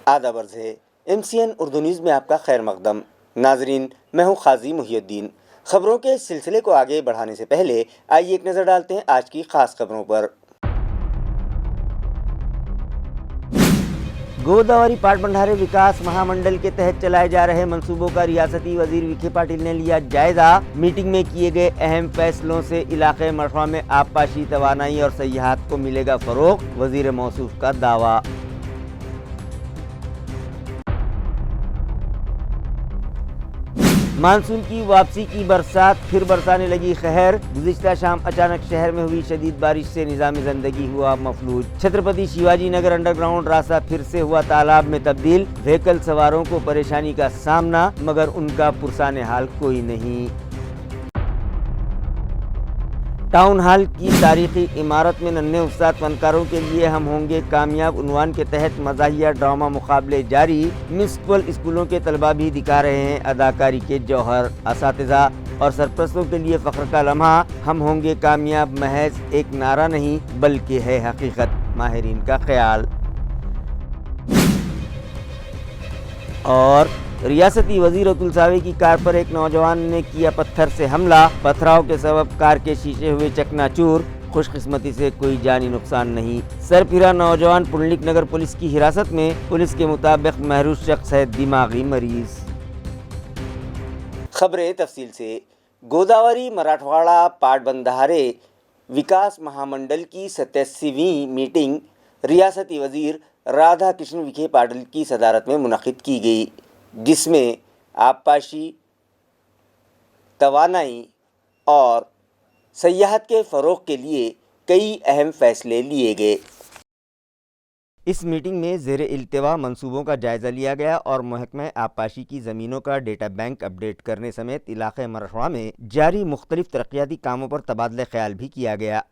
आदाब अर्ज़ है। MCN उर्दू न्यूज़ में आपका खैर मकदम। नाजरीन, मैं हूँ खाजी मुहियुद्दीन। खबरों के सिलसिले को आगे बढ़ाने से पहले आइए एक नज़र डालते हैं आज की खास खबरों पर। गोदावरी पाटबंधारे विकास महामंडल के तहत चलाए जा रहे मंसूबों का रियासती वजीर विखे पाटिल ने लिया जायजा। मीटिंग में किए गए अहम फैसलों से इलाके मठवा में आबपाशी, तवानाई और सयाहत को मिलेगा फरोग, वजीर मौसूफ का दावा। मानसून की वापसी की बरसात फिर बरसाने लगी कहर। गुज़िश्ता शाम अचानक शहर में हुई शदीद बारिश से निज़ाम ज़िंदगी हुआ मफलूज। छत्रपति शिवाजी नगर अंडरग्राउंड रास्ता फिर से हुआ तालाब में तब्दील। व्हीकल सवारों को परेशानी का सामना, मगर उनका पुरसाने हाल कोई नहीं। टाउन हॉल की तारीखी इमारत में नन्हे उस्ताद फनकारों के लिए हम होंगे कामयाब उन्वान के तहत मज़ाहिया ड्रामा मुकाबले जारी। म्यूनसिपल स्कूलों के तलबा भी दिखा रहे हैं अदाकारी के जौहर। असातिज़ा और सरपरस्तों के लिए फ़ख्र का लम्हा, हम होंगे कामयाब महज एक नारा नहीं बल्कि है हकीकत, माहिरीन का ख्याल। और रियासती वजीर अतुल सावे की कार पर एक नौजवान ने किया पत्थर से हमला। पथराव के सबब कार के शीशे हुए चकनाचूर। खुशकिस्मती से कोई जानी नुकसान नहीं। सरफिरा नौजवान पुंडलिक नगर पुलिस की हिरासत में। पुलिस के मुताबिक महरूज शख्स है दिमागी मरीज। खबरें तफसील से। गोदावरी मराठवाड़ा पाटबंधारे विकास महामंडल की 87वीं मीटिंग रियासती वजीर राधा कृष्ण विखे पाटिल की सदारत में मुनक़िद की गई, जिसमें आबपाशी, तवानाई और सयाहत के फ़रोग़ के लिए कई अहम फ़ैसले लिए गए। इस मीटिंग में ज़ेरे इल्तिवा मंसूबों का जायज़ा लिया गया और महकमा आबपाशी की ज़मीनों का डेटा बैंक अपडेट करने समेत इलाक़े मराठवाड़ा में जारी मुख्तलिफ तरक्याती कामों पर तबादला ख्याल भी किया गया।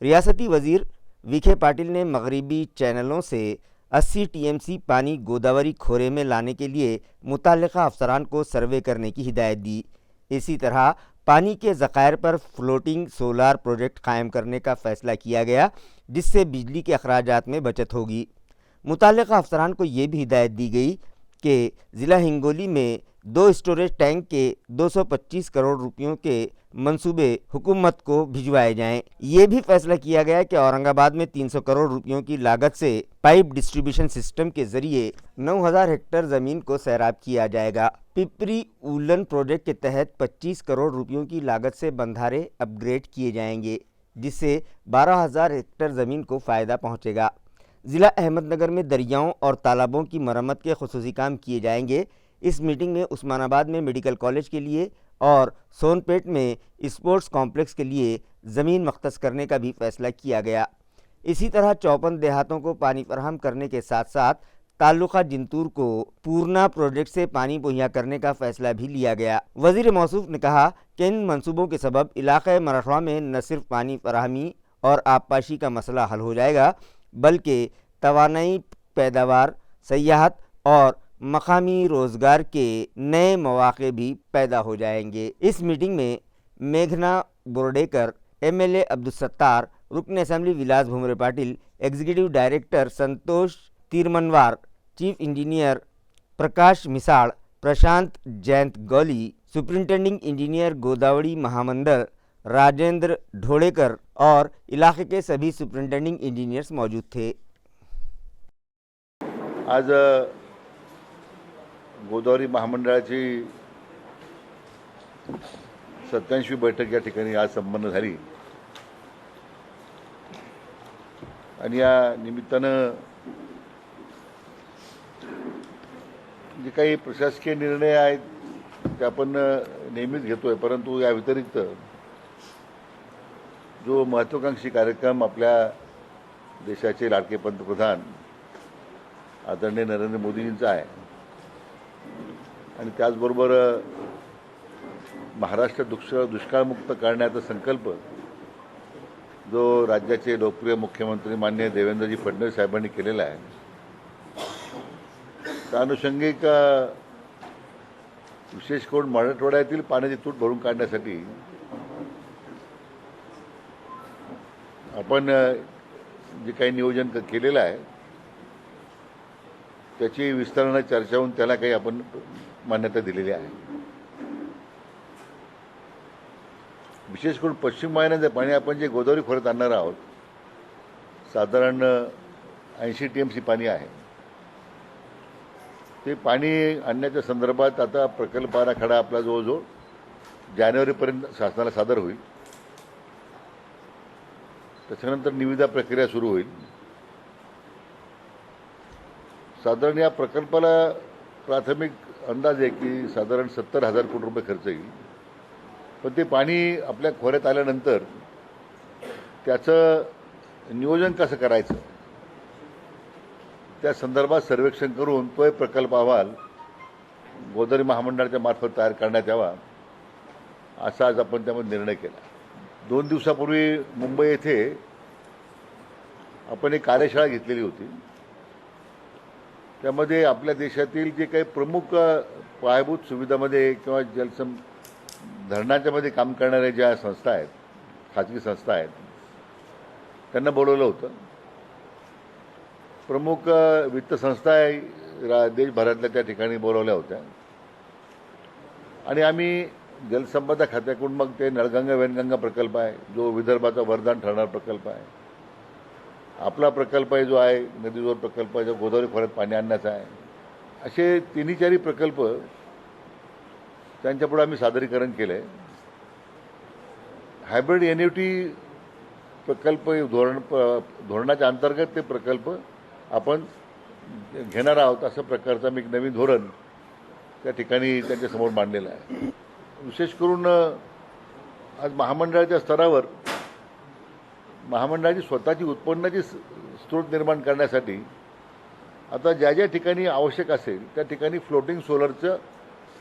रियासती वज़ीर विखे पाटिल ने मगरबी चैनलों से 80 TMC पानी गोदावरी खोरे में लाने के लिए मुतल्लिक़ा अफसरान को सर्वे करने की हिदायत दी। इसी तरह पानी के ज़ख़ायर पर फ्लोटिंग सोलार प्रोजेक्ट कायम करने का फ़ैसला किया गया, जिससे बिजली के अखराजात में बचत होगी। मुतल्लिक़ा अफसरान को ये भी हिदायत दी गई कि ज़िला हिंगोली में 2 स्टोरेज टैंक के 225 करोड़ रुपयों के मंसूबे हुकूमत को भिजवाए जाएं। ये भी फैसला किया गया कि औरंगाबाद में 300 करोड़ रुपयों की लागत से पाइप डिस्ट्रीब्यूशन सिस्टम के जरिए 9000 हेक्टेयर ज़मीन को सैराब किया जाएगा। पिपरी ऊलन प्रोजेक्ट के तहत 25 करोड़ रुपयों की लागत से बंधारे अपग्रेड किए जाएंगे, जिससे 12000 हेक्टेयर ज़मीन को फ़ायदा पहुँचेगा। ज़िला अहमदनगर में दरियाओं और तालाबों की मरम्मत के खुसूसी काम किए जाएंगे। इस मीटिंग में उस्मानाबाद में मेडिकल कॉलेज के लिए और सोनपेट में स्पोर्ट्स कॉम्प्लेक्स के लिए ज़मीन मख्तस करने का भी फैसला किया गया। इसी तरह 54 देहातों को पानी फराहम करने के साथ साथ ताल्लुक़ा जिंतूर को पूर्णा प्रोजेक्ट से पानी मुहैया करने का फैसला भी लिया गया। वज़ीर मौसूफ ने कहा कि इन मंसूबों के सबब इलाक़े मराठवाड़ा में न सिर्फ पानी फराहमी और आबपाशी का मसला हल हो जाएगा, बल्कि तवानाई, पैदावार, सयाहत और मकामी रोज़गार के नए मौक़े भी पैदा हो जाएंगे। इस मीटिंग में मेघना बोर्डेकर, MLA अब्दुलसत्तार, रुकन असम्बली विलास भूमरे पाटिल, एग्जीक्यूटिव डायरेक्टर संतोष तीरमनवार, चीफ इंजीनियर प्रकाश मिसाड़, प्रशांत जयंत गौली, सुपरिंटेंडिंग इंजीनियर गोदावरी महामंडल राजेंद्र ढोड़ेकर और इलाके के सभी सुपरिंटेंडिंग इंजीनियर्स मौजूद थे। आज गोदावरी महामंडळाची 87वी बैठक या ठिकाणी आज संपन्न झाली आणि या निमित्तानं जे काही प्रशासकीय निर्णय आहेत ते आपण नेहमीच घेतोय, परंतु या व्यतिरिक्त जो महत्त्वाकांक्षी कार्यक्रम आपल्या देशाचे लाडके पंतप्रधान आदरणीय नरेंद्र मोदींचा आहे आणि त्याचबरोबर महाराष्ट्र दुष्काळमुक्त करण्याचा संकल्प जो राज्याचे लोकप्रिय मुख्यमंत्री माननीय देवेंद्रजी फडणवीस साहेबांनी केलेला आहे, त्या अनुषंगिक विशेष करून मराठवाड्यातील पाण्याची तूट भरून काढण्यासाठी आपण जे काही नियोजन केलेलं आहे त्याची विस्ताराने चर्चा होऊन त्याला काही आपण मान्यता दिलेली आहे. विशेष करून पश्चिम वाहिन्याचं पाणी आपण जे गोदावरी खोऱ्यात आणणार आहोत, साधारण 80 TMC पाणी आहे. ते पाणी आणण्याच्या संदर्भात आता प्रकल्प आराखडा आपला जवळजवळ जानेवारीपर्यंत शासनाला सादर होईल. त्याच्यानंतर निविदा प्रक्रिया सुरू होईल. साधारण या प्रकल्पाला प्राथमिक अंदाज आहे की साधारण 70,000 कोटी रुपये खर्च येईल. पण ते पाणी आपल्या खोऱ्यात आल्यानंतर त्याचं नियोजन कसं करायचं त्या संदर्भात सर्वेक्षण करून तो एक प्रकल्प अहवाल गोदावरी महामंडळाच्या मार्फत तयार करण्यात यावा असा आज आपण त्यामध्ये निर्णय केला. 2 दिवसापूर्वी मुंबई येथे आपण एक कार्यशाळा घेतलेली होती. त्यामध्ये आपल्या देशातील जे काही प्रमुख पायाभूत सुविधामध्ये किंवा धरणाच्यामध्ये काम करणाऱ्या ज्या संस्था आहेत, खाजगी संस्था आहेत, त्यांना बोलवलं होतं. प्रमुख वित्त संस्था आहे देशभरातल्या त्या ठिकाणी बोलवल्या होत्या. आणि आम्ही जलसंपदा खात्याकडून मग ते नळगंगा वेनगंगा प्रकल्प आहे जो विदर्भाचा वरदान ठरणारा प्रकल्प आहे, आपला प्रकल्प आहे जो आहे नदीजोड प्रकल्प जो गोदावरी खोऱ्यात पाणी आणण्याचा आहे, असे 3-4 प्रकल्प त्यांच्यापुढे आम्ही सादरीकरण केलं आहे. हायब्रिड एन्युटी प्रकल्प धोरणाच्या अंतर्गत ते प्रकल्प आपण घेणार आहोत असं प्रकारचं मी एक नवीन धोरण त्या ठिकाणी त्यांच्यासमोर मांडलेलं आहे. विशेष करून आज महामंडळाच्या स्तरावर महामंडळाची स्वतःची उत्पन्नाची स्रोत निर्माण करण्यासाठी आता ज्या ज्या ठिकाणी आवश्यक असेल त्या ठिकाणी फ्लोटिंग सोलरचा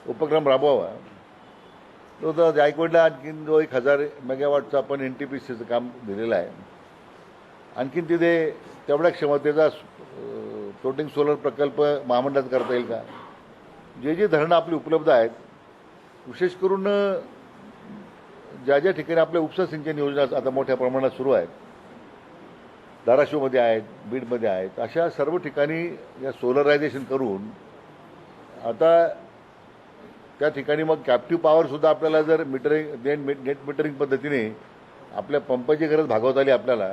उपक्रम राबवावा. तो जायकवाडला आणखीन जो 1000 मेगावॉटचा आपण NTPCचं काम दिलेलं आहे. आणखीन तिथे तेवढ्या क्षमतेचा फ्लोटिंग सोलर प्रकल्प महामंडळात करता येईल का? जे जे धरणं आपली उपलब्ध आहेत, विशेष करून ज्या ज्या ठिकाणी आपल्या उपसा सिंचन योजना आता मोठ्या प्रमाणात सुरू आहेत, धाराशिवमध्ये आहेत, बीडमध्ये आहेत, अशा सर्व ठिकाणी या सोलरायझेशन करून आता त्या ठिकाणी मग कॅप्टिव्ह पॉवरसुद्धा आपल्याला जर नेट मिटरिंग पद्धतीने आपल्या पंपाची गरज भागवता आली आपल्याला,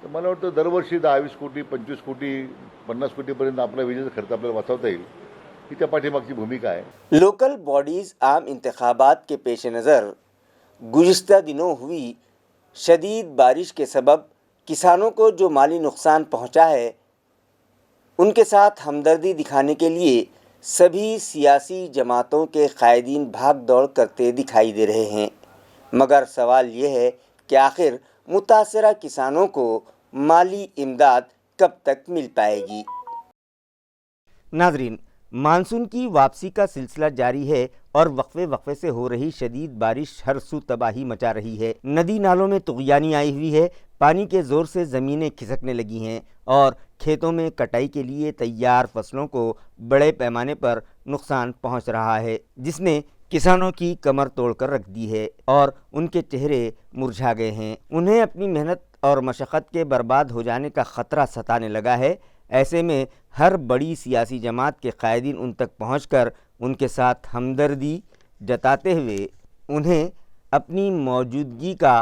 तर मला वाटतं दरवर्षी 10-20 कोटी, 25 कोटी, 50 कोटीपर्यंत आपला विजेचा खर्च आपल्याला वाचवता येईल. ही त्या पाठीमागची भूमिका आहे. लोकल बॉडीज़ आम इंतखाबात के पेश नज़र गुज़िश्ता दिनों हुई शदीद बारिश के सबब किसानों को जो माली नुकसान पहुंचा है, उनके साथ हमदर्दी दिखाने के लिए सभी सियासी जमातों के कायदीन भाग दौड़ करते दिखाई दे रहे हैं. मगर सवाल ये है कि आखिर मुतासरा किसानों को माली इमदाद कब तक मिल पाएगी. नाजरीन, मानसून की वापसी का सिलसिला जारी है और वक्फे से हो रही शदीद बारिश हर सू तबाही मचा रही है. नदी नालों में तुग़यानी आई हुई है, पानी के ज़ोर से ज़मीनें खिसकने लगी हैं और खेतों में कटाई के लिए तैयार फसलों को बड़े पैमाने पर नुकसान पहुंच रहा है, जिसने किसानों की कमर तोड़कर रख दी है और उनके चेहरे मुरझा गए हैं. उन्हें अपनी मेहनत और मशक्क़त के बर्बाद हो जाने का ख़तरा सताने लगा है. ऐसे में हर बड़ी सियासी जमात के कायदीन उन तक पहुंचकर उनके साथ हमदर्दी जताते हुए उन्हें अपनी मौजूदगी का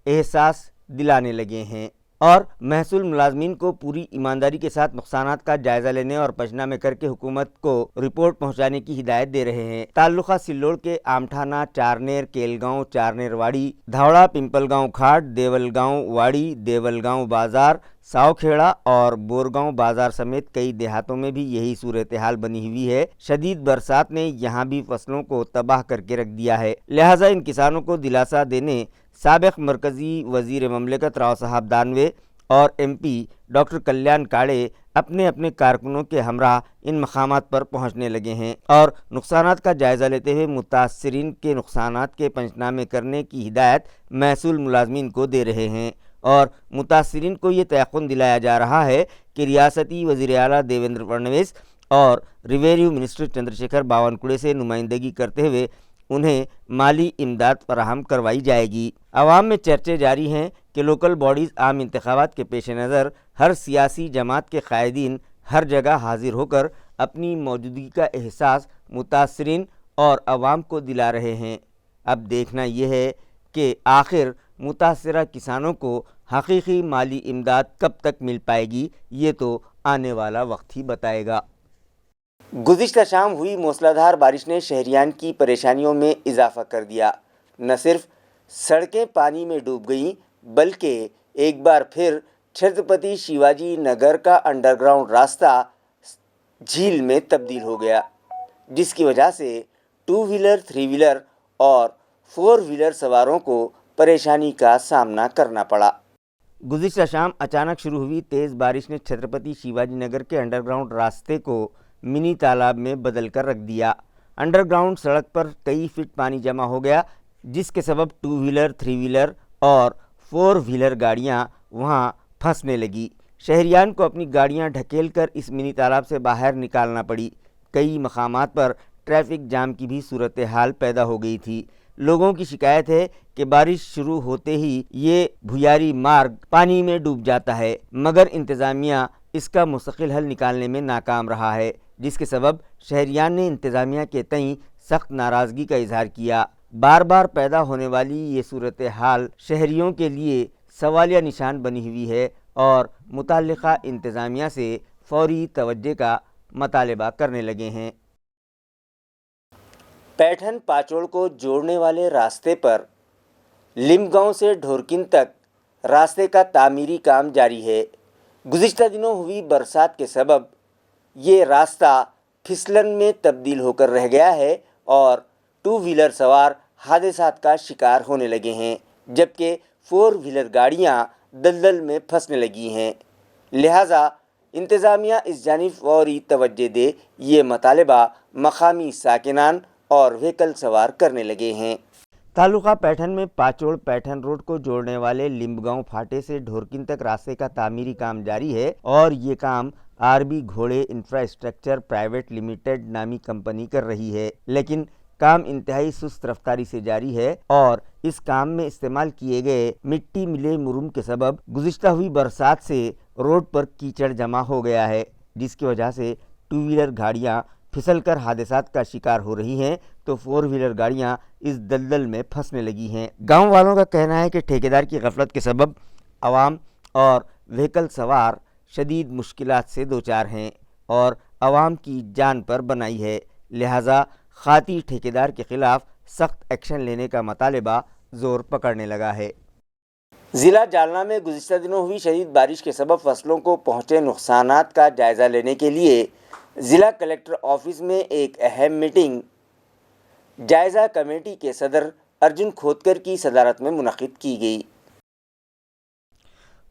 एहसास दिलाने लगे हैं और महसूल मुलाजमीन को पूरी ईमानदारी के साथ नुकसानात का जायज़ा लेने और पंचनामे करके हुकूमत को रिपोर्ट पहुंचाने की हिदायत दे रहे हैं. ताल्लुका सिल्लोड़ के आमठाना, चारनेर, केलगांव, चारनेर वाड़ी, धावड़ा, पिंपलगांव घाट, देवलगांव वाड़ी, देवलगांव बाज़ार, सावखेड़ा और बोरगांव बाज़ार समेत कई देहातों में भी यही सूरत हाल बनी हुई है. शदीद बरसात ने यहाँ भी फसलों को तबाह करके रख दिया है. लिहाजा इन किसानों को दिलासा देने साबिक मरकज़ी वज़ीर ममलिकत राव साहब दानवे और MP डॉक्टर कल्याण काड़े अपने अपने कारकुनों के हमरा इन मकामात पर पहुँचने लगे हैं और नुकसानात का जायज़ा लेते हुए मुतासरीन के नुकसानात के पंचनामे करने की हिदायत महसूल मुलाजमीन को दे रहे हैं और मुतासरीन को ये तयक़ुन दिलाया जा रहा है कि रियासती वज़ीर आला देवेंद्र फडणवीस और रिवेन्यू मिनिस्टर चंद्रशेखर बावनकुळे से नुमाइंदगी करते हुए उन्हें माली इमदाद फराहम करवाई जाएगी. अवाम में चर्चे जारी हैं कि लोकल बॉडीज़ आम इंतखाबात के पेश नज़र हर सियासी जमात के कायदीन ہر جگہ حاضر ہو کر اپنی موجودگی کا احساس متاثرین اور عوام کو دلا رہے ہیں۔ اب دیکھنا یہ ہے کہ آخر متاثرہ کسانوں کو حقیقی مالی امداد کب تک مل پائے گی، یہ تو آنے والا وقت ہی بتائے گا۔ گزشتہ شام ہوئی موسلا دھار بارش نے شہریان کی پریشانیوں میں اضافہ کر دیا۔ نہ صرف سڑکیں پانی میں ڈوب گئیں بلکہ ایک بار پھر چھترپتی شیواجی نگر کا انڈر گراؤنڈ راستہ جھیل میں تبدیل ہو گیا، جس کی وجہ سے 2 ویلر، 3 ویلر اور 4 ویلر سواروں کو پریشانی کا سامنا کرنا پڑا۔ گزشتہ شام اچانک شروع ہوئی تیز بارش نے چھترپتی شیواجی نگر کے انڈر گراؤنڈ راستے کو منی تالاب میں بدل کر رکھ دیا۔ انڈر گراؤنڈ سڑک پر کئی فٹ پانی جمع ہو گیا، جس کے سبب 2 ویلر، 3 ویلر اور 4 ویلر گاڑیاں وہاں پھنسنے لگی۔ شہریان کو اپنی گاڑیاں ڈھکیل کر اس منی تالاب سے باہر نکالنا پڑی۔ کئی مقامات پر ٹریفک جام کی بھی صورتحال پیدا ہو گئی تھی۔ لوگوں کی شکایت ہے کہ بارش شروع ہوتے ہی یہ بھیاری مارگ پانی میں ڈوب جاتا ہے، مگر انتظامیہ اس کا مستقل حل نکالنے میں ناکام رہا ہے، جس کے سبب شہریان نے انتظامیہ کے تئیں سخت ناراضگی کا اظہار کیا۔ بار بار پیدا ہونے والی یہ صورتحال شہریوں کے لیے سوالیہ نشان بنی ہوئی ہے اور متعلقہ انتظامیہ سے فوری توجہ کا مطالبہ کرنے لگے ہیں۔ پیٹھن پاچوڑ کو جوڑنے والے راستے پر لمب گاؤں سے ڈھورکن تک راستے کا تعمیری کام جاری ہے۔ گزشتہ دنوں ہوئی برسات کے سبب یہ راستہ پھسلن میں تبدیل ہو کر رہ گیا ہے اور 2 ویلر سوار حادثات کا شکار ہونے لگے ہیں، جبکہ 4 ویلر گاڑیاں دلدل میں پھنسنے لگی ہیں۔ لہٰذا انتظامیہ اس جانب فوری توجہ دے، یہ مطالبہ مقامی ساکنان اور وہیکل سوار کرنے لگے ہیں۔ تعلقہ پیٹھن میں پاچوڑ پیٹھن روڈ کو جوڑنے والے لمب گاؤں پھاٹے سے ڈھورکن تک راستے کا تعمیری کام جاری ہے اور یہ کام RB گھوڑے انفراسٹرکچر پرائیویٹ لمیٹڈ نامی کمپنی کر رہی ہے، لیکن کام انتہائی سست رفتاری سے جاری ہے اور اس کام میں استعمال کیے گئے مٹی ملے مرم کے سبب گزشتہ ہوئی برسات سے روڈ پر کیچڑ جمع ہو گیا ہے، جس کی وجہ سے 2 ویلر گاڑیاں پھسل کر حادثات کا شکار ہو رہی ہیں تو 4 ویلر گاڑیاں اس دلدل میں پھنسنے لگی ہیں۔ گاؤں والوں کا کہنا ہے کہ ٹھیکیدار کی غفلت کے سبب عوام اور وہیکل سوار شدید مشکلات سے دوچار ہیں اور عوام کی جان پر بنائی ہے، لہٰذا خاطی ٹھیکیدار کے خلاف سخت ایکشن لینے کا مطالبہ زور پکڑنے لگا ہے۔ ضلع جالنہ میں گزشتہ دنوں ہوئی شدید بارش کے سبب فصلوں کو پہنچے نقصانات کا جائزہ لینے کے لیے ضلع کلکٹر آفس میں ایک اہم میٹنگ جائزہ کمیٹی کے صدر ارجن کھوتکر کی صدارت میں منعقد کی گئی۔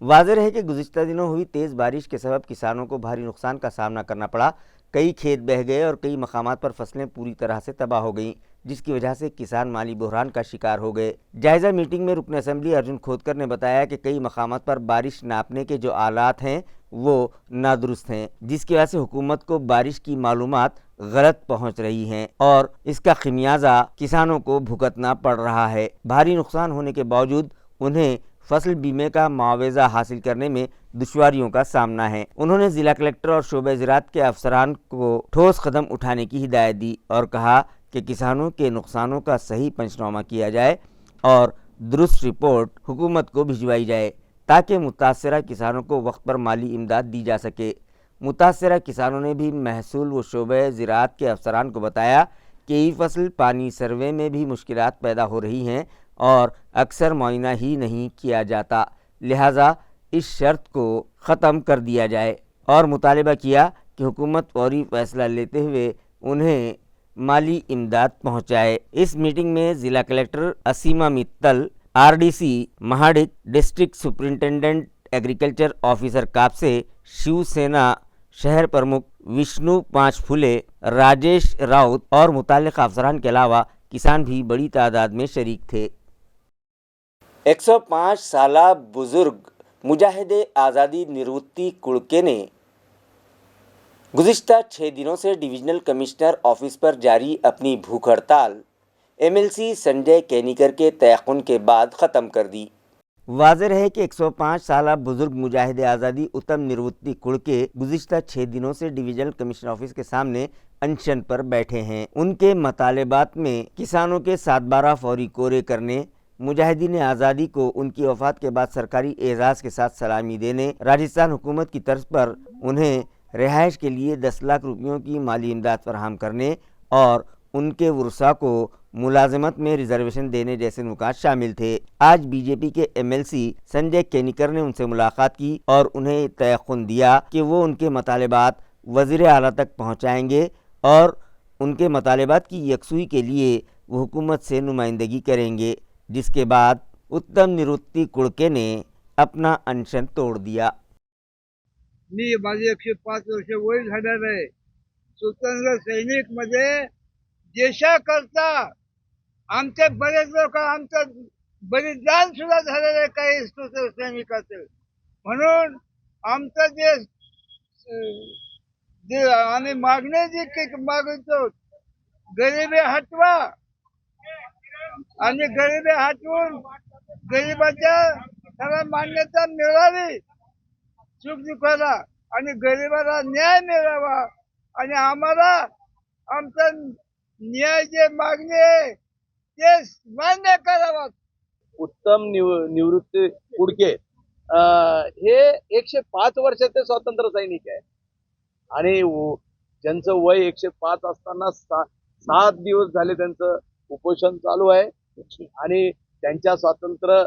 واضح ہے کہ گزشتہ دنوں ہوئی تیز بارش کے سبب کسانوں کو بھاری نقصان کا سامنا کرنا پڑا۔ کئی کھیت بہہ گئے اور کئی مقامات پر فصلیں پوری طرح سے تباہ ہو گئیں، جس کی وجہ سے کسان مالی بحران کا شکار ہو گئے۔ جائزہ میٹنگ میں رکن اسمبلی ارجن کھوتکر نے بتایا کہ کئی مقامات پر بارش ناپنے کے جو آلات ہیں وہ نادرست ہیں، جس کی وجہ سے حکومت کو بارش کی معلومات غلط پہنچ رہی ہیں اور اس کا خمیازہ کسانوں کو بھگتنا پڑ رہا ہے۔ بھاری نقصان ہونے کے باوجود انہیں فصل بیمے کا معاوضہ حاصل کرنے میں دشواریوں کا سامنا ہے۔ انہوں نے ضلع کلکٹر اور شعبہ زراعت کے افسران کو ٹھوس قدم اٹھانے کی ہدایت دی اور کہا کہ کسانوں کے نقصانوں کا صحیح پنچنامہ کیا جائے اور درست رپورٹ حکومت کو بھجوائی جائے تاکہ متاثرہ کسانوں کو وقت پر مالی امداد دی جا سکے۔ متاثرہ کسانوں نے بھی محصول و شعبہ زراعت کے افسران کو بتایا کہ ای فصل پانی سروے میں بھی مشکلات پیدا ہو رہی ہیں اور اکثر معائنہ ہی نہیں کیا جاتا، لہٰذا اس شرط کو ختم کر دیا جائے اور مطالبہ کیا کہ حکومت فوری فیصلہ لیتے ہوئے انہیں مالی امداد پہنچائے۔ اس میٹنگ میں ضلع collector Asima Mittal, RDC Mahadik, district superintendent agriculture officer Kapse, Shiv Sena شہر پرمکھ وشنو پانچ پھولے، راجیش راؤت اور متعلقہ افسران کے علاوہ کسان بھی بڑی تعداد میں شریک تھے۔ 105 سالہ بزرگ مجاہد آزادی نروتی کڑکے نے گزشتہ 6 دنوں سے ڈویژنل کمشنر آفس پر جاری اپنی بھوک ہڑتال MLC سنجے کینیکر کے تیقن کے بعد ختم کر دی۔ वाज़ेह है कि 105 साल बुजुर्ग मुजाहिद आज़ादी उत्तम निवृत्ति कुड़के गुज़िश्ता 6 दिनों से डिवीजनल कमिश्नर ऑफिस के सामने अनशन पर बैठे हैं। उनके मतालेबात में किसानों के 7/12 फौरी कोरे करने, मुजाहिदीन आज़ादी को उनकी वफ़ात के बाद सरकारी एजाज़ के साथ सलामी देने, राजस्थान हुकूमत की तर्ज पर उन्हें रिहाइश के लिए 10 लाख रुपयों की माली इमदाद फराहम करने और उनके वरसा को मुलाजमत में रिजर्वेशन देने जैसे नुकात शामिल थे। आज बीजेपी के एमएलसी संजय केनिकर ने उनसे मुलाकात की और उन्हें तयक़ुन दिया कि वो उनके मतालेबात वज़ीर आला तक पहुँचाएँगे और उनके मतालेबात की यकसुई के लिए वो हुकूमत से नुमाइंदगी करेंगे, जिसके बाद उत्तम निवृत्ति कुड़के ने अपना अनशन तोड़ दिया। मी माझे 105 वर्ष वय झालेलं आहे। स्वतंत्र सैनिक मध्ये देशाकरता आमचे बरेच लोक आमचं बलिदान सुद्धा झालेलं आहे काही स्वतंत्र सैनिकाचं। म्हणून आमचा जे आम्ही मागणी जी मागतो गरिबी हटवा आणि गरिबी हटवून गरिबाच्या त्याला मान्यता मिळावी सुखदुःखाला आणि गरिबाला न्याय मिळावा आणि आम्हाला आमचा न्याय जे मागणी आहे ते मान्य करावा। उत्तम निवृत्ती कुडके हे 105 वर्षाचे स्वातंत्र्य सैनिक आहे आणि ज्यांचं वय 105 असताना 7 दिवस झाले त्यांचं उपोषण चालू आहे आणि त्यांच्या स्वातंत्र्य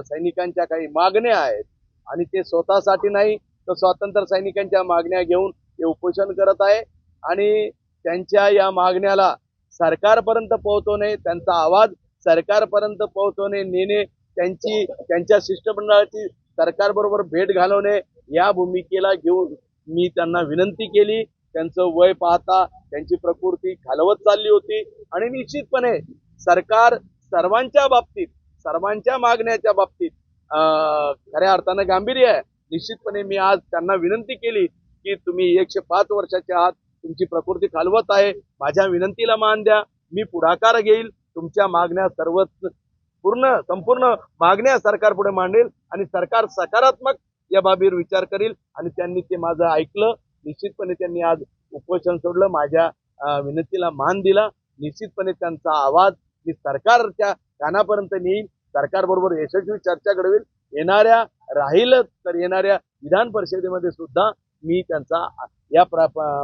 सैनिकांच्या काही मागण्या आहेत आणि ते स्वतःसाठी नाही तर स्वातंत्र्य सैनिकांच्या मागण्या घेऊन ते उपोषण करत आहे आणि त्यांच्या या मागण्याला सरकारपर्यंत पोहोचवणे, त्यांचा आवाज सरकारपर्यंत पोहोचवणे, नेणे, त्यांच्या शिष्टमंडळाची सरकारबरोबर भेट घालवणे या भूमिकेला घेऊन मी त्यांना विनंती केली। त्यांचं वय पाहता त्यांची प्रकृती खालवत चालली होती आणि निश्चितपणे सरकार सर्वांच्या बाबतीत, सर्वांच्या मागण्याच्या बाबतीत खऱ्या अर्थानं गांभीर्य आहे। निश्चितपणे मी आज त्यांना विनंती केली की तुम्ही 105 वर्षाचे आहात, तुमची प्रकृती खालवत आहे, माझ्या विनंतीला मान द्या, मी पुढाकार घेईल, तुमच्या मागण्या संपूर्ण मागण्या सरकार पुढे मांडेल आणि सरकार सकारात्मक या बाबीवर विचार करेल आणि त्यांनी ते माझं ऐकलं। निश्चितपणे त्यांनी आज उपोषण सोडलं, माझ्या विनंतीला मान दिला। निश्चितपणे त्यांचा आवाज मी सरकारच्या कानापर्यंत नेईल, सरकारबरोबर यशस्वी चर्चा घडवेल। येणाऱ्या विधान परिषदेमध्ये सुद्धा मी त्यांचा या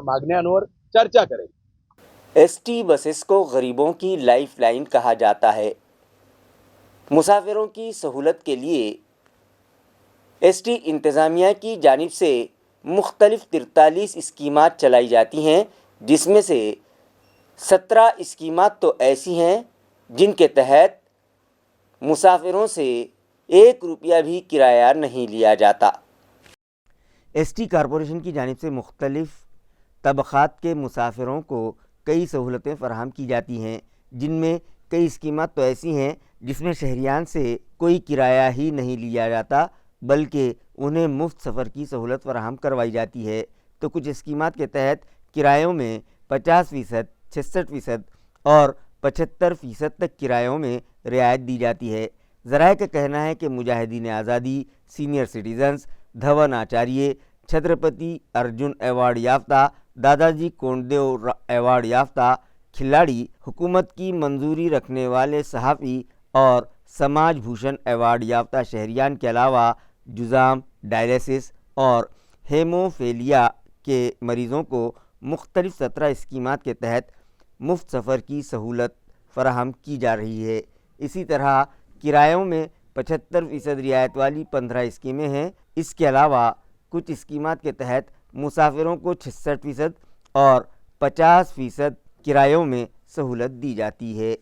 मागण्यांवर चर्चा करेल। एसटी बसेस को गरीबों की लाइफ लाइन कहा जाता है। मुसाफिरों की सहूलत के लिए एसटी इंतज़ामिया की जानिब से मुख्तलिफ 43 स्कीमात चलाई जाती हैं, जिसमें से 17 स्कीमात तो ऐसी हैं जिनके तहत मुसाफिरों से 1 रुपया भी किराया नहीं लिया जाता। एसटी कॉरपोरेशन की जानिब से मुख्तलिफ तबक़ात के मुसाफिरों को कई सहूलतें फ़राहम की जाती हैं, जिनमें कई स्कीमात तो ऐसी हैं जिसमें शहरियान से कोई किराया ही नहीं लिया जाता, बल्कि उन्हें मुफ्त सफ़र की सहूलत फ़राहम करवाई जाती है। तो कुछ स्कीमात के तहत किरायों में 50%, 66% और 75% तक किरायों में रियायत दी जाती है। ज़राए का कहना है कि मुजाहिदीन आज़ादी, सीनियर सिटीज़न्स, धवन आचार्य, छत्रपति अर्जुन अवार्ड याफ्ता, दादाजी कोंडदेव अवार्ड याफ्ता खिलाड़ी, हुकूमत की मंजूरी रखने वाले सहाफ़ी और समाज भूषण अवार्ड याफ्ता शहरियान के अलावा जुज़ाम, डायलिसिस और हेमोफेलिया के मरीज़ों को मुख्तलिफ 17 स्कीमात के तहत मुफ्त सफ़र की सहूलत फ़राहम की जा रही है। इसी तरह किरायों में 75% रियायत वाली 15 स्कीमें हैं। इसके अलावा कुछ स्कीमात के तहत मुसाफिरों को 66% और 50% किरायों में सहूलत दी जाती है।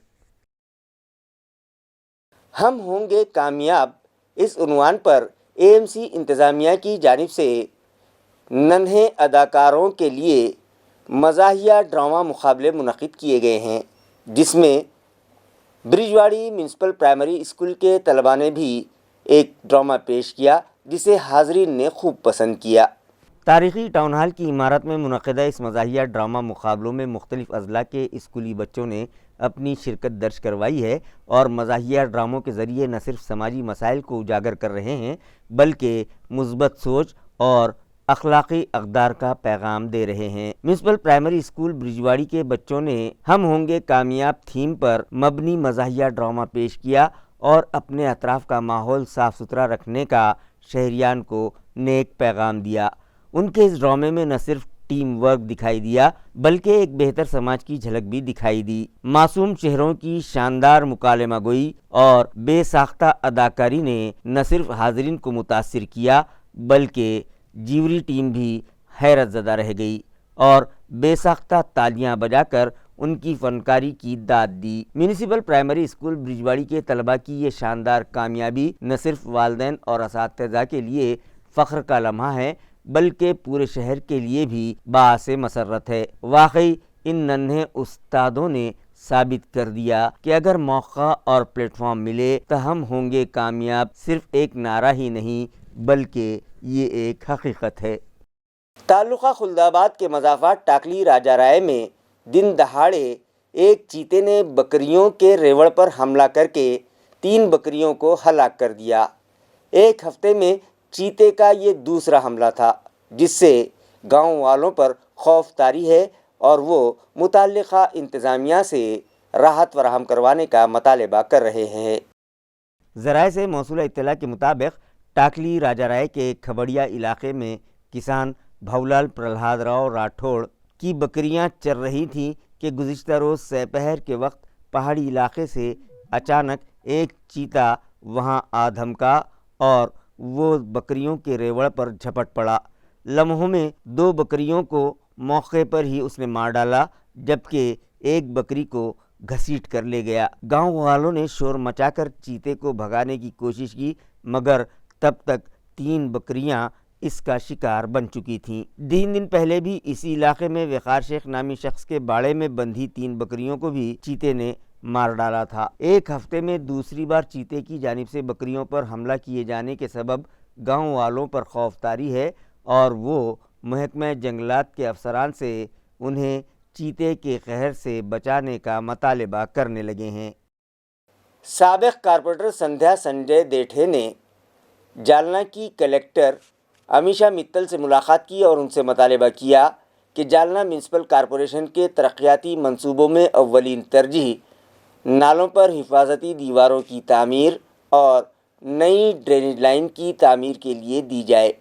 हम होंगे कामयाब इस उन्वान पर एएमसी इंतज़ामिया की जानिब से नन्हे अदाकारों के लिए मज़ाहिया ड्रामा मुकाबले मुनक़िद किए गए हैं, जिसमें ब्रिजवाड़ी म्यूनसिपल प्राइमरी स्कूल के तलबा ने भी एक ड्रामा पेश किया, जिसे हाज़रीन ने खूब पसंद किया। تاریخی ٹاؤن ہال کی عمارت میں منعقدہ اس مزاحیہ ڈرامہ مقابلوں میں مختلف اضلاع کے اسکولی بچوں نے اپنی شرکت درج کروائی ہے اور مزاحیہ ڈراموں کے ذریعے نہ صرف سماجی مسائل کو اجاگر کر رہے ہیں بلکہ مثبت سوچ اور اخلاقی اقدار کا پیغام دے رہے ہیں۔ میونسپل پرائمری اسکول برجواڑی کے بچوں نے ہم ہوں گے کامیاب تھیم پر مبنی مزاحیہ ڈرامہ پیش کیا اور اپنے اطراف کا ماحول صاف ستھرا رکھنے کا شہریان کو نیک پیغام دیا۔ ان کے اس ڈرامے میں نہ صرف ٹیم ورک دکھائی دیا بلکہ ایک بہتر سماج کی جھلک بھی دکھائی دی۔ معصوم چہروں کی شاندار مکالمہ گوئی اور بے ساختہ اداکاری نے نہ صرف حاضرین کو متاثر کیا بلکہ جیوری ٹیم بھی حیرت زدہ رہ گئی اور بے ساختہ تالیاں بجا کر ان کی فنکاری کی داد دی۔ میونسپل پرائمری اسکول برجواڑی کے طلباء کی یہ شاندار کامیابی نہ صرف والدین اور اساتذہ کے لیے فخر کا لمحہ ہے بلکہ پورے شہر کے لیے بھی باعث مسرت ہے۔ واقعی ان ننھے استادوں نے ثابت کر دیا کہ اگر موقع اور پلیٹ فارم ملے تو ہم ہوں گے کامیاب صرف ایک نعرہ ہی نہیں بلکہ یہ ایک حقیقت ہے۔ تعلقہ خلدآباد کے مضافات ٹاکلی راجہ رائے میں دن دہاڑے ایک چیتے نے بکریوں کے ریوڑ پر حملہ کر کے 3 بکریوں کو ہلاک کر دیا۔ ایک ہفتے میں چیتے کا یہ دوسرا حملہ تھا جس سے گاؤں والوں پر خوف طاری ہے اور وہ متعلقہ انتظامیہ سے راحت فراہم کروانے کا مطالبہ کر رہے ہیں۔ ذرائع سے موصولہ اطلاع کے مطابق ٹاکلی راجہ رائے کے کھبڑیا علاقے میں کسان بھولال پرلہاد راؤ راٹھوڑ کی بکریاں چر رہی تھیں کہ گزشتہ روز سپہر کے وقت پہاڑی علاقے سے اچانک ایک چیتا وہاں آ دھمکا اور وہ بکریوں کے ریوڑ پر جھپٹ پڑا۔ لمحوں میں 2 بکریوں کو موقع پر ہی اس نے مار ڈالا جبکہ ایک بکری کو گھسیٹ کر لے گیا۔ گاؤں والوں نے شور مچا کر چیتے کو بھگانے کی کوشش کی مگر تب تک 3 بکریاں اس کا شکار بن چکی تھیں۔ 3 دن پہلے بھی اسی علاقے میں وقار شیخ نامی شخص کے باڑے میں بندھی 3 بکریوں کو بھی چیتے نے مار ڈالا تھا۔ ایک ہفتے میں دوسری بار چیتے کی جانب سے بکریوں پر حملہ کیے جانے کے سبب گاؤں والوں پر خوف طاری ہے اور وہ محکمہ جنگلات کے افسران سے انہیں چیتے کے قہر سے بچانے کا مطالبہ کرنے لگے ہیں۔ سابق کارپوریٹر سندھیا سنجے دیٹھے نے جالنہ کی کلیکٹر امیشا متل سے ملاقات کی اور ان سے مطالبہ کیا کہ جالنہ میونسپل کارپوریشن کے ترقیاتی منصوبوں میں اولین ترجیح نالوں پر حفاظتی دیواروں کی تعمیر اور نئی ڈرینیج لائن کی تعمیر کے لیے دی جائے۔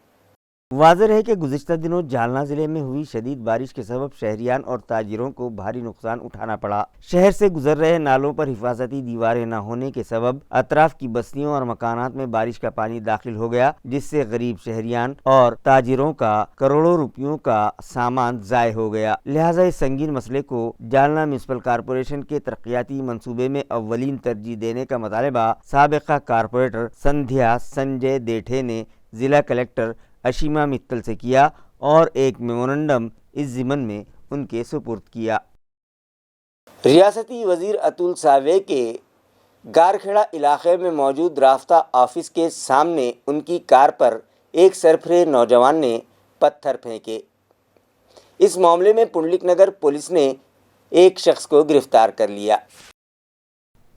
واضح ہے کہ گزشتہ دنوں جالنہ ضلع میں ہوئی شدید بارش کے سبب شہریان اور تاجروں کو بھاری نقصان اٹھانا پڑا۔ شہر سے گزر رہے نالوں پر حفاظتی دیواریں نہ ہونے کے سبب اطراف کی بستیوں اور مکانات میں بارش کا پانی داخل ہو گیا جس سے غریب شہریان اور تاجروں کا کروڑوں روپیوں کا سامان ضائع ہو گیا۔ لہٰذا اس سنگین مسئلے کو جالنہ میونسپل کارپوریشن کے ترقیاتی منصوبے میں اولین ترجیح دینے کا مطالبہ سابقہ کارپوریٹر سندھیا سنجے دیٹھے نے ضلع کلیکٹر اشیما متل سے کیا اور ایک میمورنڈم اس ضمن میں ان کے سپرد کیا۔ ریاستی وزیر اتل ساوے کے گارکھیڑا علاقے میں موجود رافتہ آفس کے سامنے ان کی کار پر ایک سرفرے نوجوان نے پتھر پھینکے۔ اس معاملے میں پنڈلک نگر پولیس نے ایک شخص کو گرفتار کر لیا۔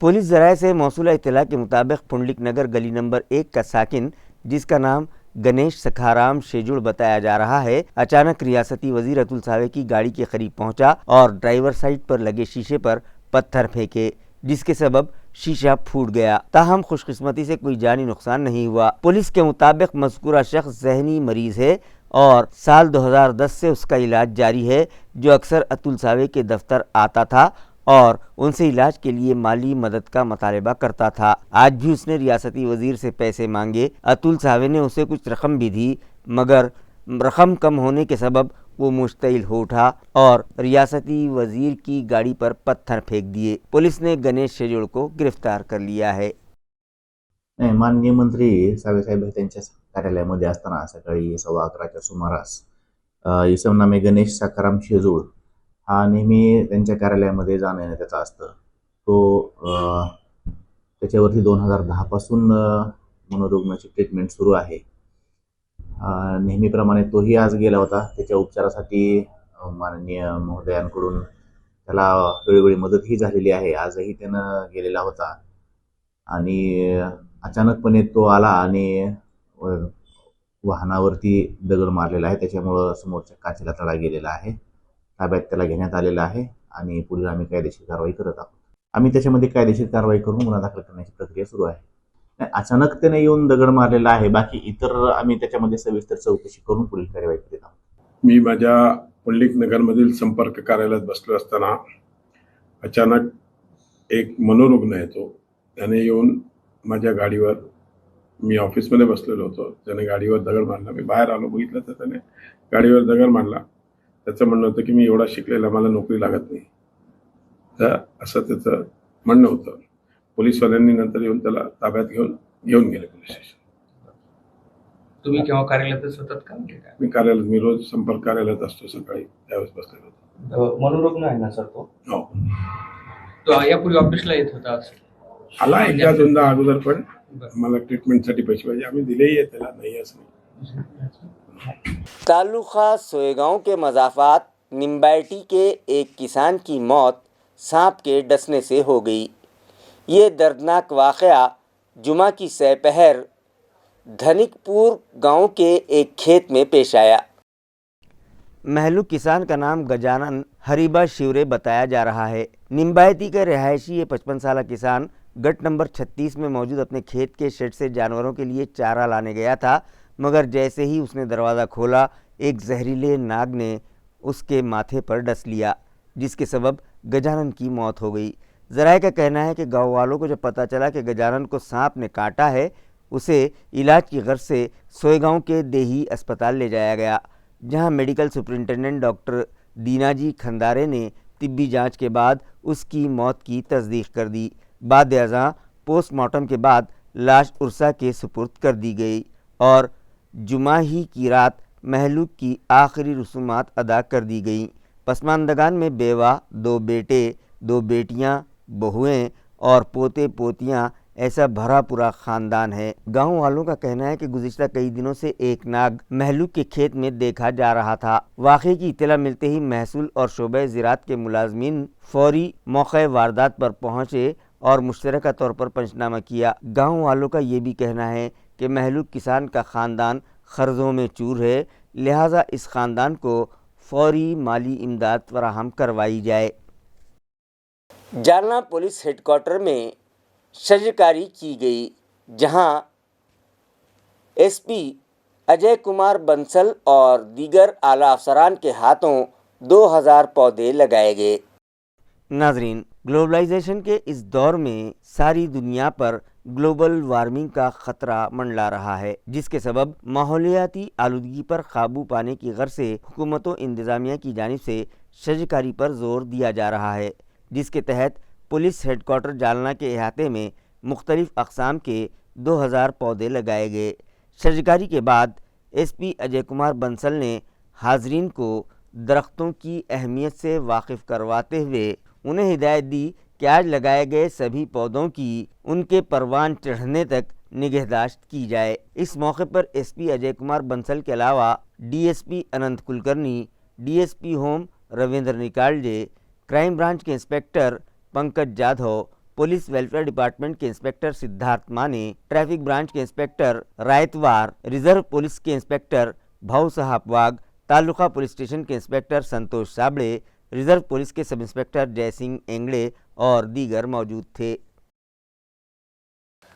پولیس ذرائع سے موصولہ اطلاع کے مطابق پنڈلک نگر گلی نمبر 1 کا ساکن جس کا نام گنیش سکھارام شیجوڑ بتایا جا رہا ہے اچانک ریاستی وزیر اتل ساوے کی گاڑی کے قریب پہنچا اور ڈرائیور سائٹ پر لگے شیشے پر پتھر پھینکے جس کے سبب شیشہ پھوٹ گیا۔ تاہم خوش قسمتی سے کوئی جانی نقصان نہیں ہوا۔ پولیس کے مطابق مذکورہ شخص ذہنی مریض ہے اور سال 2010 سے اس کا علاج جاری ہے جو اکثر اتل ساوے کے دفتر آتا تھا اور ان سے علاج کے لیے مالی مدد کا مطالبہ کرتا تھا۔ آج بھی اس نے ریاستی وزیر سے پیسے مانگے۔ اتل ساوے نے اسے کچھ رقم بھی دی مگر رقم کم ہونے کے سبب وہ مشتعل ہو اٹھا اور ریاستی وزیر کی گاڑی پر پتھر پھینک دیے۔ پولیس نے گنیش شیجوڑ کو گرفتار کر لیا ہے۔ माननीय मंत्री सावेसाहेब त्यांच्या कार्यालयामध्ये असताना सकाळी 11:15च्या सुमारास इसम नामे गणेश सखाराम शेजूळ हा नेहमी त्यांच्या कार्यालयामध्ये जाणं येणं त्याचं असतं। तो त्याच्यावरती 2010 पासून मनोरुग्णाची ट्रीटमेंट सुरू आहे। नेहमीप्रमाणे तोही आज गेला होता. त्याच्या उपचारासाठी माननीय महोदयांकडून त्याला वेळोवेळी मदतही झालेली आहे. आजही त्यानं गेलेला होता आणि अचानकपणे तो आला आणि वाहनावरती दगड मारलेला आहे. त्याच्यामुळं समोरच्या काचेला तडा गेलेला आहे. ताब्यात त्याला घेण्यात आलेला आहे आणि पुढील आम्ही कायदेशीर कारवाई करत आहोत. आम्ही त्याच्यामध्ये कायदेशीर कारवाई करून गुन्हा दाखल करण्याची प्रक्रिया सुरू आहे. अचानक त्याने येऊन दगड मारलेला आहे. बाकी इतर आम्ही त्याच्यामध्ये सविस्तर चौकशी करून पुढील कार्यवाही करीत आहोत. मी माझ्या पुंडलिक नगरमधील संपर्क कार्यालयात बसलो असताना अचानक एक मनोरुग्ण येतो. त्याने येऊन माझ्या गाडीवर, मी ऑफिसमध्ये बसलेलो होतो, त्याने गाडीवर दगड मारला. मी बाहेर आलो, बघितलं तर त्याने गाडीवर दगड मारला. त्याचं म्हणणं होतं की मी एवढा शिकलेला, मला नोकरी लागत नाही, तर असं त्याचं म्हणणं होतं. पोलीसवाल्यांनी नंतर येऊन त्याला ताब्यात घेऊन गेले पोलीस स्टेशन. तुम्ही केव्हा कार्यालयातच होतात का? मी रोज संपर्क कार्यालयात असतो. सकाळी त्यावेळेस बसलेलो होतो. मनोरुग्ण आहे ना सर तो? हो, तो यापूर्वी ऑफिसला येत होता? आला एकदा दोनदा अगोदर, पण मला ट्रीटमेंटसाठी पैसे पाहिजे, आम्ही दिलेही आहे त्याला, नाही असं नाही. तालुका सोयगांव के मज़ाफ़ात निम्बाइटी के एक किसान की मौत सांप के डसने से हो गई। ये दर्दनाक वाक़या जुमा की सपहर धनिकपुर गांव के एक खेत में पेश आया। महलूक किसान का नाम गजानन हरीबा शिवरे बताया जा रहा है। निम्बायती का रिहायशी ये 55 साल किसान गट नंबर 36 में मौजूद अपने खेत के शेड से जानवरों के लिए चारा लाने गया था, मगर जैसे ही उसने दरवाज़ा खोला एक जहरीले नाग ने उसके माथे पर डस लिया, जिसके सबब गजानन की मौत हो गई। ज़राए का कहना है कि गाँव वालों को जब पता चला कि गजानन को सांप ने काटा है, उसे इलाज की गर्ज से सोयगांव के देही अस्पताल ले जाया गया, जहां मेडिकल सुपरिंटेंडेंट डॉक्टर दीनाजी खंदारे ने तिब्बी जांच के बाद उसकी मौत की तस्दीक कर दी। बाद अज़ां पोस्टमार्टम के बाद लाश उर्सा के सुपुर्द कर दी गई और जुमा ही की रात महलूक की आखिरी रसूमात अदा कर दी गई। पसमानदगान में बेवा, 2 बेटे, 2 बेटियां, बहुएं और पोते पोतियां ऐसा भरा पूरा ख़ानदान है। गांव वालों का कहना है कि गुज़िश्ता कई दिनों से एक नाग महलूक के खेत में देखा जा रहा था। वाक़े की इत्तला मिलते ही महसूल और शोबे ज़राअत के मुलाजमीन फौरी मौके वारदात पर पहुँचे और मुश्तरका तौर पर पंचनामा किया। गांव वालों का ये भी कहना है कि महलूक किसान का ख़ानदान क़र्ज़ों में चूर है, लिहाजा इस ख़ानदान को फौरी माली इमदाद फराहम करवाई जाए। जालना पुलिस हेडक्वार्टर में शजकारी की गई, जहां एसपी अजय कुमार बंसल और दीगर आला अफसरान के हाथों 2000 पौधे लगाए गए। नाजरीन, ग्लोबलाइजेशन के इस दौर में सारी दुनिया पर ग्लोबल वार्मिंग का ख़तरा मंडला रहा है, जिसके सबब माहौलियाती आलूदगी पर काबू पाने की गर्ज से हुकूमतों इंतज़ामिया की जानिब से शजकारी पर ज़ोर दिया जा रहा है, जिसके तहत पुलिस हेडक्वार्टर जालना के अहाते में मुख्तलिफ़ अक़साम के 2000 पौधे लगाए गए। शजकारी के बाद एसपी अजय कुमार बंसल ने हाज़रीन को दरख्तों की अहमियत से वाकिफ़ करवाते हुए उन्हें हिदायत दी कि आज लगाए गए सभी पौधों की उनके परवान चढ़ने तक निगहदाश्त की जाए। इस मौके पर एसपी अजय कुमार बंसल के अलावा DSP Anant Kulkarni, DSP home Ravindra Nikalje, crime branch के inspector Pankaj Jadhav, police welfare department के inspector Siddharth Mane, traffic branch के इंस्पेक्टर रायतवार, रिजर्व पुलिस के inspector Bhau Saheb Wag, taluka police station के inspector Santosh Sabde, reserve police के सब इंस्पेक्टर जयसिंह एंगड़े और दीगर मौजूद थे।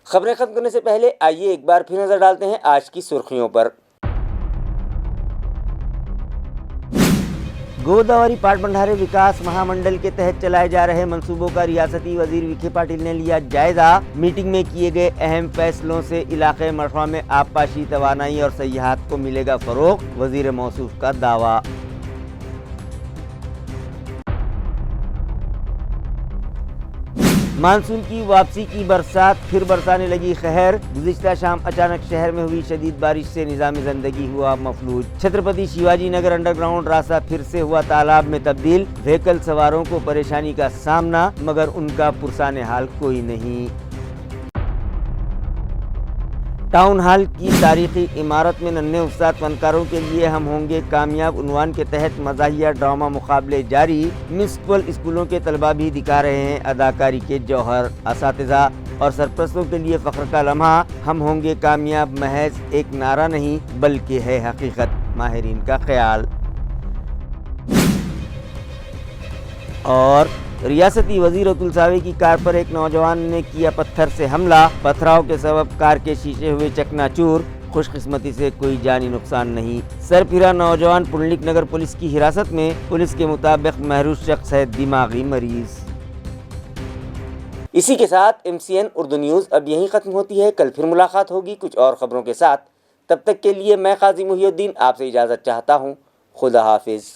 खबरें खत्म करने से पहले आइए एक बार फिर नजर डालते हैं आज की सुर्खियों पर। गोदावरी पाट भंडारे विकास महामंडल के तहत चलाए जा रहे मंसूबों का रियासती वजीर विखे पाटिल ने लिया जायजा। मीटिंग में किए गए अहम फैसलों से इलाके मरफा में आबपाशी, तवानाई और सयाहत को मिलेगा फरोग, वजीर मौसूफ का दावा। मानसून की वापसी की बरसात फिर बरसाने लगी कहर। गुज़िश्ता शाम अचानक शहर में हुई शदीद बारिश से निज़ाम ज़िंदगी हुआ मफलूज। छत्रपति शिवाजी नगर अंडरग्राउंड रास्ता फिर से हुआ तालाब में तब्दील। व्हीकल सवारों को परेशानी का सामना, मगर उनका पुरसाने हाल कोई नहीं। टाउन हॉल की तारीखी इमारत में नन्हे उस्ताद फनकारों के लिए हम होंगे कामयाब उन्वान के तहत मज़ाहिया ड्रामा मुकाबले जारी। म्यूनसिपल स्कूलों के तलबा भी दिखा रहे हैं अदाकारी के जौहर। असातिज़ा और सरपरस्तों के लिए फ़ख्र का लम्हा, हम होंगे कामयाब महज एक नारा नहीं बल्कि है हकीकत, माहिरीन का ख्याल। और रियासती वज़ीर अतुल सावे की कार पर एक नौजवान ने किया पत्थर से हमला, पथराव के सबब कार के शीशे हुए चकनाचूर, खुशकिस्मती से कोई जानी नुकसान नहीं। सरफिरा नौजवान पुंडलिक नगर पुलिस की हिरासत में, पुलिस के मुताबिक महरूज शख्स है दिमागी मरीज। इसी के साथ MCN उर्दू न्यूज़ अब यहीं ख़त्म होती है। कल फिर मुलाकात होगी कुछ और ख़बरों के साथ। तब तक के लिए मैं काजी मुहिउद्दीन आपसे इजाज़त चाहता हूँ। खुदा हाफिज़।